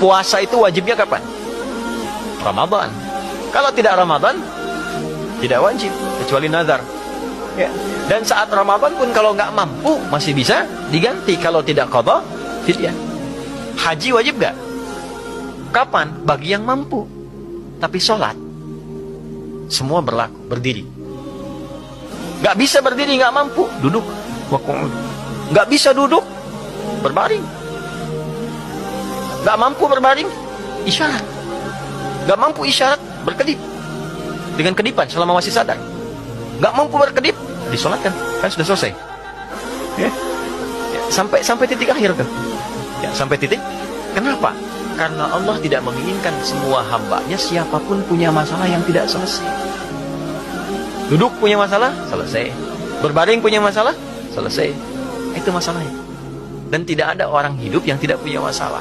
Puasa itu wajibnya kapan? Ramadan. Kalau tidak Ramadan, tidak wajib, kecuali nazar. Ya. Dan saat Ramadan pun kalau nggak mampu, masih bisa diganti. Kalau tidak qadha, fidyah. Haji wajib nggak? Kapan? Bagi yang mampu. Tapi sholat, semua berlaku, berdiri. Nggak bisa berdiri, nggak mampu, duduk. Nggak bisa duduk, berbaring. Nggak mampu berbaring, isyarat. Nggak mampu isyarat, berkedip. Dengan kedipan selama masih sadar. Nggak mampu berkedip, disolatkan, kan sudah selesai. Ya. Ya, sampai titik akhir tuh. Ya, sampai titik. Kenapa? Karena Allah tidak menginginkan semua hambanya siapapun punya masalah yang tidak selesai. Duduk punya masalah, selesai. Berbaring punya masalah, selesai. Itu masalahnya. Dan tidak ada orang hidup yang tidak punya masalah.